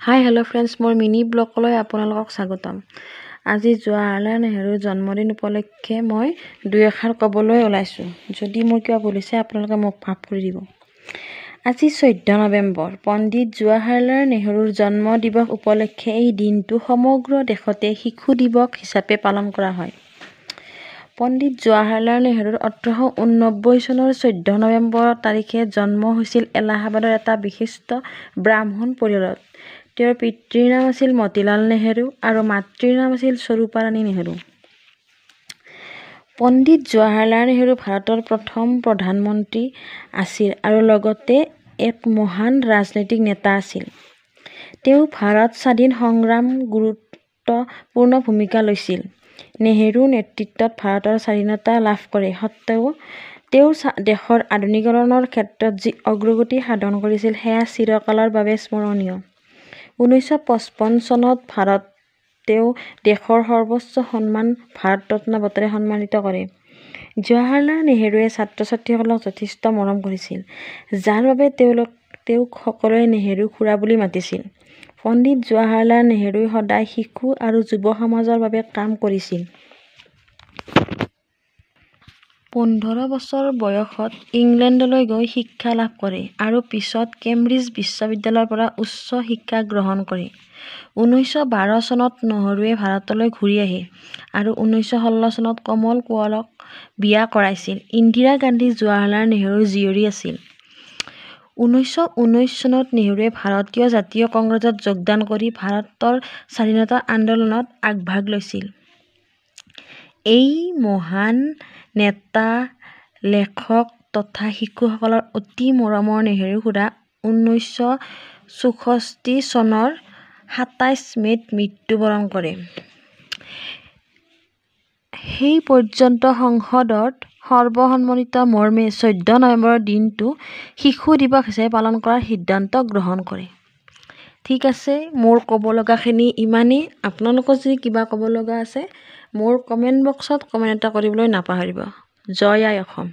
Hi hello' friends, মোৰ mini ব্লগলৈ আপোনালোকক স্বাগতম। আজি জৱাহৰলাল নেহৰুৰ জন্মদিন উপলক্ষে মই দুই এষাৰ ক'বলৈ ওলাইছোঁ। যদি মোৰ কিবা ভুল হৈছে আপোনালোকে মোক মাফ কৰি দিব। আজি 14 নৱেম্বৰ, পণ্ডিত জৱাহৰলাল নেহৰুৰ জন্ম দিৱস উপলক্ষে এই দিনটো সমগ্ৰ দেশতে শিশু দিৱস হিচাপে পালন কৰা হয়। পণ্ডিত জৱাহৰলাল নেহৰুৰ 1889 চনৰ 14 নৱেম্বৰ তাৰিখে জন্ম হৈছিল এলাহাবাদৰ এটা বিশিষ্ট ব্ৰাহ্মণ পৰিয়ালত। তেওঁৰ পিতৃৰ নাম আছিল মতিলাল নেহৰু আৰু মাতৃৰ নাম আছিল স্বৰূপা ৰাণী নেহৰু। পণ্ডিত জৱাহৰলাল নেহৰু ভাৰতৰ প্ৰথম প্ৰধানমন্ত্ৰী আছিল আৰু লগতে এক মহান ৰাজনৈতিক নেতা আছিল। তেওঁ ভাৰত স্বাধীন সংগ্ৰামত গুৰুত্বপূৰ্ণ ভূমিকা লৈছিল। নেহৰুৰ নেতৃত্বত ভাৰতৰ স্বাধীনতা লাভ কৰে সত্ত্বেও তেওঁ দেশৰ আধুনিকীকৰণৰ ক্ষেত্ৰত যি অগ্ৰগতি সাধন কৰিছিল সেয়া চিৰকালৰ বাবে স্মৰণীয়। 1955 চনত তেওঁ দেশৰ সৰ্বোচ্চ সন্মান ভাৰত ৰত্ন বঁটাৰে সন্মানিত কৰে। জৱাহৰলাল নেহৰুৱে ছাত্ৰ-ছাত্ৰীসকলক যথেষ্ট মৰম কৰিছিল, যাৰ বাবে তেওঁক সকলোৱে নেহৰু খুৰা বুলি মাতিছিল। পণ্ডিত জৱাহৰলাল নেহৰুৱে সদায় শিশু আৰু যুৱ সমাজৰ বাবে কাম কৰিছিল। 15 বছৰ বয়সত ইংলেণ্ডলৈ গৈ শিক্ষা লাভ কৰে আৰু পিছত কেম্ব্ৰিজ বিশ্ববিদ্যালয়ৰ পৰা উচ্চ শিক্ষা গ্ৰহণ কৰে। 1912 চনত নেহৰুৱে ভাৰতলৈ ঘূৰি আহে আৰু 1916 চনত কমল কোঁৱৰক বিয়া কৰাইছিল। ইন্দিৰা গান্ধী জৱাহৰলাল নেহৰুৰ জীয়ৰী আছিল। 1919 চনত নেহৰুৱে ভাৰতীয় জাতীয় কংগ্ৰেছত যোগদান কৰি ভাৰতৰ স্বাধীনতা আন্দোলনত আগভাগ লৈছিল। এই মহান নেতা, লেখক তথা শিশুসকলৰ অতি মৰমৰ নেহৰু খুৰা 1964 চনৰ 27 মে'ত মৃত্যুবৰণ কৰে। সেই পৰ্যন্ত সংসদৰ সৰ্বসন্মতি মৰ্মে 14 নৱেম্বৰৰ দিনটো শিশু দিৱস হিচাপে পালন কৰাৰ সিদ্ধান্ত গ্ৰহণ কৰে। ঠিক আছে, মোৰ ক'ব লগাখিনি ইমানেই। আপোনালোকৰ যদি কিবা ক'ব লগা আছে মোৰ কমেণ্ট বক্সত কমেণ্ট এটা কৰিবলৈ নাপাহৰিব। জয় আই অসম।